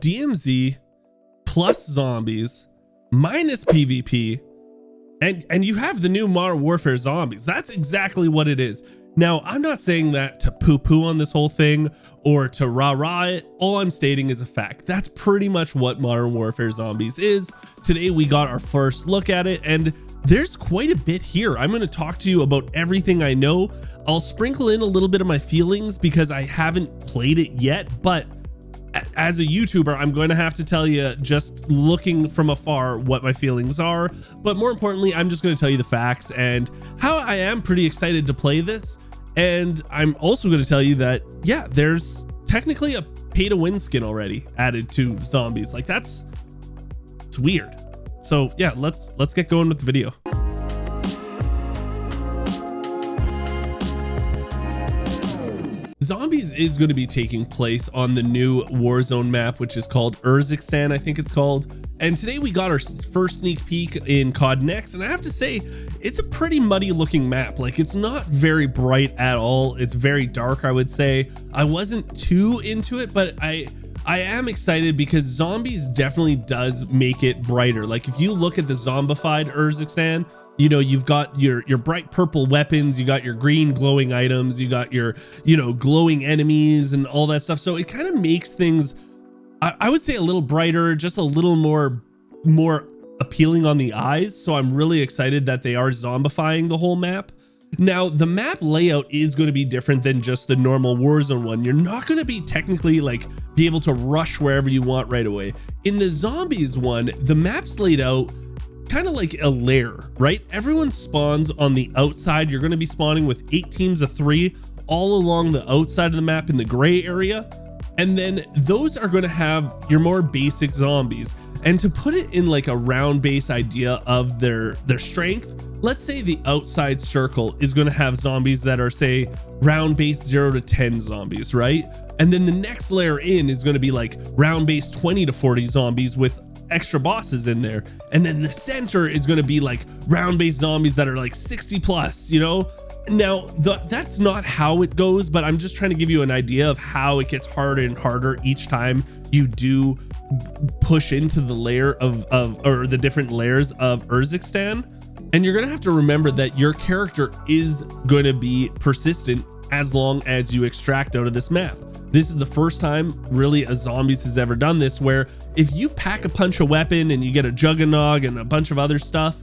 DMZ plus zombies minus PvP, and you have the new Modern Warfare Zombies. That's exactly what it is. Now, I'm not saying that to poo-poo on this whole thing or to rah-rah it. All I'm stating is a fact. That's pretty much what Modern Warfare Zombies is. Today, we got our first look at it, and there's quite a bit here. I'm going to talk to you about everything I know. I'll sprinkle in a little bit of my feelings because I haven't played it yet, but as a YouTuber, I'm going to have to tell you, just looking from afar, what my feelings are. But more importantly, I'm just going to tell you the facts and how I am pretty excited to play this. And I'm also going to tell you that, yeah, there's technically a pay-to-win skin already added to zombies. Like, it's weird. So yeah, let's get going with the video. Zombies is going to be taking place on the new Warzone map, which is called Uzbekistan, I think it's called. And today we got our first sneak peek in codnext, and I have to say, it's a pretty muddy looking map. Like, it's not very bright at all. It's very dark, I would say. I wasn't too into it, but I am excited because zombies definitely does make it brighter. Like, if you look at the zombified Uzbekistan, you know, you've got your bright purple weapons, you got your green glowing items, you got your, you know, glowing enemies and all that stuff. So it kind of makes things, I would say, a little brighter, just a little more appealing on the eyes. So I'm really excited that they are zombifying the whole map. Now, the map layout is going to be different than just the normal Warzone one. You're not going to be technically like be able to rush wherever you want right away. In the zombies one, the map's laid out kind of like a lair, right? Everyone spawns on the outside. You're going to be spawning with 8 teams of 3 all along the outside of the map in the gray area. And then those are going to have your more basic zombies. And to put it in like a round base idea of their strength, let's say the outside circle is going to have zombies that are, say, round base 0 to 10 zombies, right? And then the next layer in is going to be like round base 20 to 40 zombies with extra bosses in there. And then the center is going to be like round base zombies that are like 60 plus, you know? Now, that's not how it goes, but I'm just trying to give you an idea of how it gets harder and harder each time you do push into the layer or the different layers of Uzbekistan. And you're going to have to remember that your character is going to be persistent as long as you extract out of this map. This is the first time really a zombies has ever done this, where if you pack a punch a weapon and you get a juggernog and a bunch of other stuff,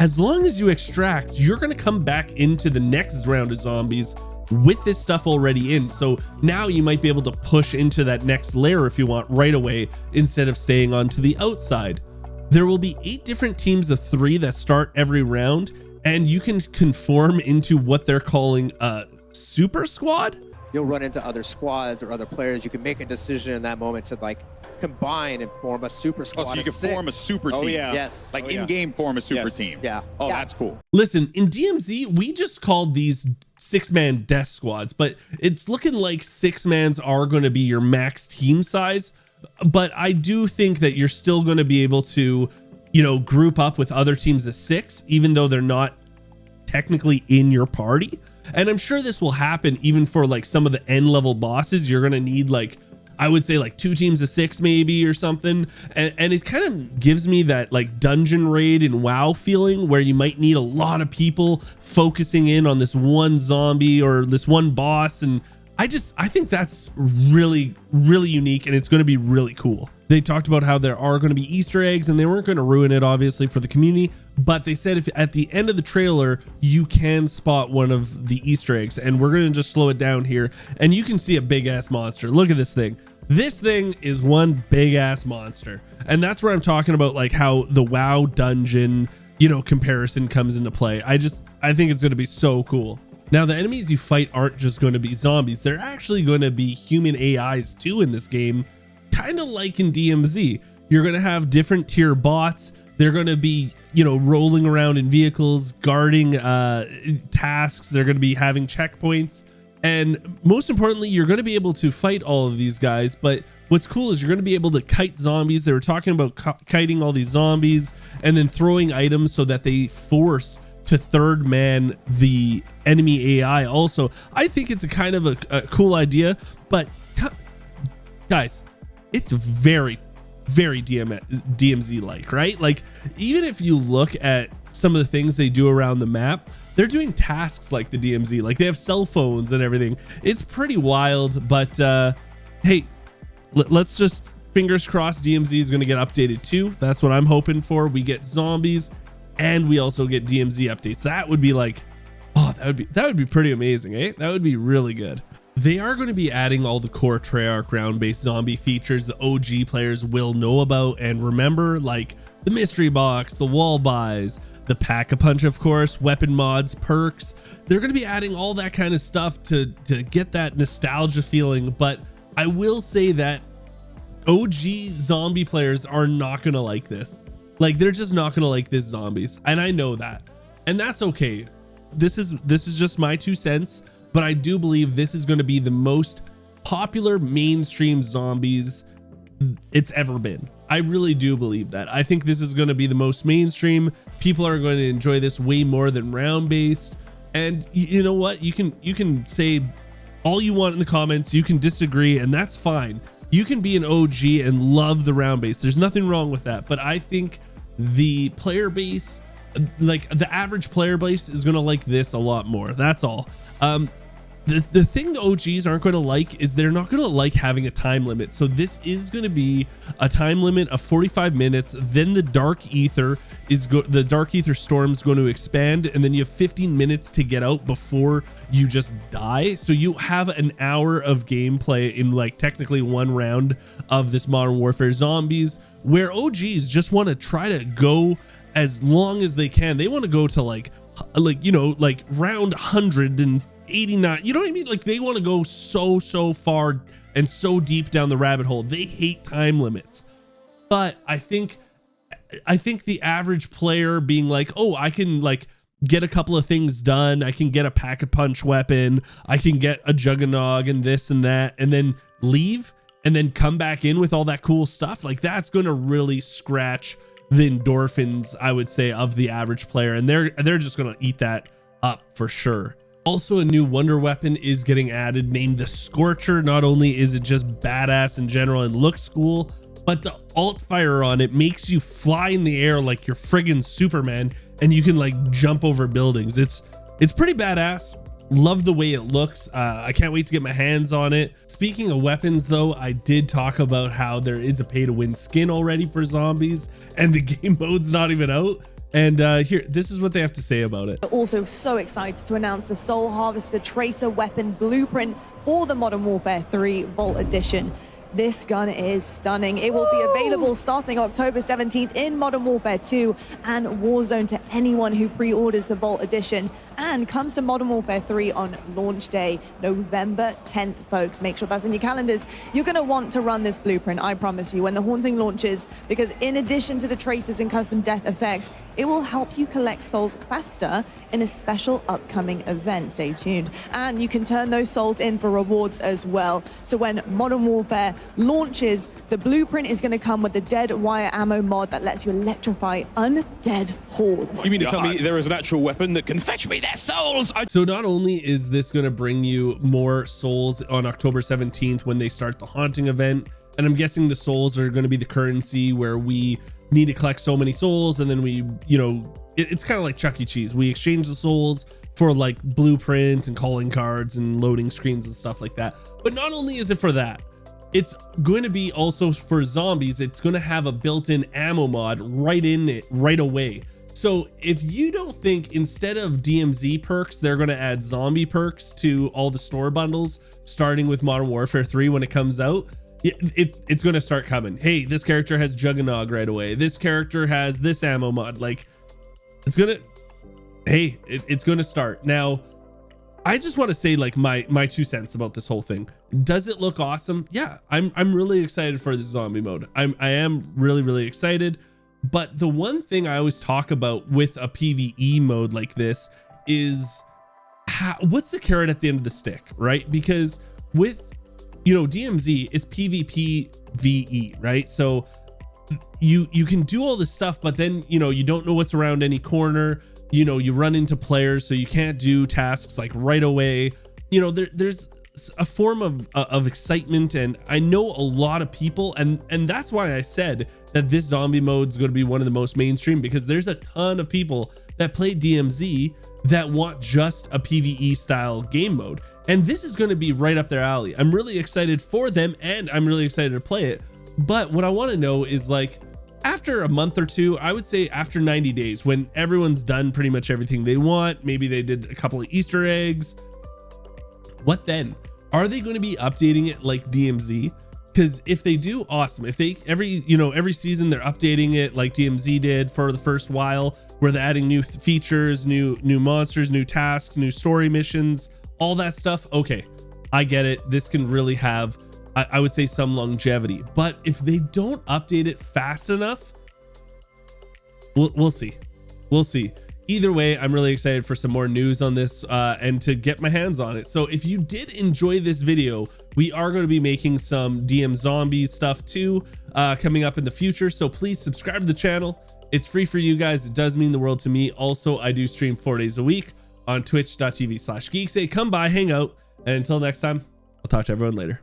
as long as you extract, you're going to come back into the next round of zombies with this stuff already in. So now you might be able to push into that next layer if you want right away, instead of staying onto the outside. There will be 8 different teams of 3 that start every round, and you can conform into what they're calling a super squad. You'll run into other squads or other players. You can make a decision in that moment to like combine and form a super squad. Oh, so you can form a super team. Oh, yeah. Yes. Like in-game form a super team. Yeah. Oh, that's cool. Listen, in DMZ, we just called these 6-man death squads, but it's looking like 6-mans are going to be your max team size. But I do think that you're still going to be able to, you know, group up with other teams of 6, even though they're not technically in your party. And I'm sure this will happen even for like some of the end level bosses. You're going to need, like, I would say like 2 teams of 6 maybe or something. And it kind of gives me that like dungeon raid and WoW feeling, where you might need a lot of people focusing in on this one zombie or this one boss. And I think that's really, really unique, and it's going to be really cool. They talked about how there are going to be Easter eggs, and they weren't going to ruin it, obviously, for the community. But they said if at the end of the trailer, you can spot one of the Easter eggs. And we're going to just slow it down here. And you can see a big ass monster. Look at this thing. This thing is one big ass monster. And that's where I'm talking about, like, how the WoW dungeon, you know, comparison comes into play. I think it's going to be so cool. Now, the enemies you fight aren't just going to be zombies. They're actually going to be human AIs too in this game, kind of like in DMZ. You're going to have different tier bots. They're going to be, you know, rolling around in vehicles, guarding tasks. They're going to be having checkpoints. And most importantly, you're going to be able to fight all of these guys. But what's cool is you're going to be able to kite zombies. They were talking about kiting all these zombies and then throwing items so that they force to third man the enemy AI. Also, I think it's a kind of a cool idea, but guys, it's very DMZ like, right? Like, even if you look at some of the things they do around the map, they're doing tasks like the DMZ, like they have cell phones and everything. It's pretty wild, but hey, let's just fingers crossed DMZ is going to get updated too. That's what I'm hoping for. We get zombies and we also get DMZ updates. That would be like, oh, that would be pretty amazing, eh? That would be really good. They are going to be adding all the core Treyarch round-based zombie features the OG players will know about and remember, like the mystery box, the wall buys, the pack-a-punch, of course, weapon mods, perks. They're going to be adding all that kind of stuff to get that nostalgia feeling. But I will say that OG zombie players are not going to like this. Like, they're just not going to like this zombies. And I know that. And that's okay. This is just my 2 cents. But I do believe this is going to be the most popular mainstream zombies it's ever been. I really do believe that. I think this is going to be the most mainstream. People are going to enjoy this way more than round based. And you know what? You can say all you want in the comments. You can disagree, and that's fine. You can be an OG and love the round base. There's nothing wrong with that. But I think the player base, like the average player base, is going to like this a lot more. That's all. The thing the OGs aren't going to like is they're not going to like having a time limit. So this is going to be a time limit of 45 minutes. Then the dark ether storm is going to expand, and then you have 15 minutes to get out before you just die. So you have an hour of gameplay in like technically one round of this Modern Warfare Zombies, where OGs just want to try to go as long as they can. They want to go to like you know, like round 189, you know what I mean? Like they want to go so far and so deep down the rabbit hole. They hate time limits. But I think the average player being like, oh, I can like get a couple of things done, I can get a pack-a-punch weapon, I can get a juggernog and this and that, and then leave and then come back in with all that cool stuff, like that's going to really scratch the endorphins, I would say, of the average player, and they're just gonna eat that up for sure. Also, a new wonder weapon is getting added named the Scorcher. Not only is it just badass in general and looks cool, but the alt fire on it makes you fly in the air like you're friggin' Superman, and you can like jump over buildings. It's pretty badass. Love the way it looks. I can't wait to get my hands on it. Speaking of weapons though, I did talk about how there is a pay to win skin already for zombies and the game mode's not even out. And here, this is what they have to say about it. Also so excited to announce the Soul Harvester Tracer weapon blueprint for the Modern Warfare 3 Vault Edition. This gun is stunning. It will be available starting October 17th in Modern Warfare 2 and Warzone to anyone who pre-orders the Vault Edition, and comes to Modern Warfare 3 on launch day, November 10th, folks. Make sure that's in your calendars. You're going to want to run this blueprint, I promise you, when the Haunting launches, because in addition to the tracers and custom death effects, it will help you collect souls faster in a special upcoming event. Stay tuned. And you can turn those souls in for rewards as well. So when Modern Warfare launches, the blueprint is going to come with the dead wire ammo mod that lets you electrify undead hordes. You mean to tell me there is an actual weapon that can fetch me their souls? So not only is this going to bring you more souls on October 17th when they start the Haunting event, and I'm guessing the souls are going to be the currency where we need to collect so many souls, and then we, you know, it's kind of like Chuck E. Cheese. We exchange the souls for like blueprints and calling cards and loading screens and stuff like that. But not only is it for that, it's going to be also for zombies. It's going to have a built-in ammo mod right in it right away. So if you don't think instead of DMZ perks, they're going to add zombie perks to all the store bundles, starting with Modern Warfare 3 when it comes out, it's going to start coming. Hey, this character has Juggernog right away. This character has this ammo mod. Like, it's going to, hey, it's going to start. Now, I just want to say like my 2 cents about this whole thing. Does it look awesome? Yeah, I'm really excited for this zombie mode. I am really excited. But the one thing I always talk about with a PvE mode like this is what's the carrot at the end of the stick, right? Because with, you know, DMZ, it's PvP VE, right? So you can do all this stuff, but then, you know, you don't know what's around any corner. You know, you run into players, so you can't do tasks like right away. You know, there's a form of excitement, and I know a lot of people, and that's why I said that this zombie mode is going to be one of the most mainstream, because there's a ton of people that play DMZ that want just a PvE style game mode, and this is going to be right up their alley. I'm really excited for them, and I'm really excited to play it. But what I want to know is, like, after a month or two, I would say after 90 days, when everyone's done pretty much everything they want, maybe they did a couple of Easter eggs, what then? Are they going to be updating it like DMZ? Because if they do, awesome. If they every season they're updating it like DMZ did for the first while, where they're adding new features, new monsters, new tasks, new story missions, all that stuff, okay, I get it. This can really have, I would say, some longevity. But if they don't update it fast enough, we'll see. We'll see. Either way, I'm really excited for some more news on this and to get my hands on it. So if you did enjoy this video, we are going to be making some DM Zombies stuff too coming up in the future. So please subscribe to the channel. It's free for you guys. It does mean the world to me. Also, I do stream 4 days a week on twitch.tv/Geekseh. Come by, hang out. And until next time, I'll talk to everyone later.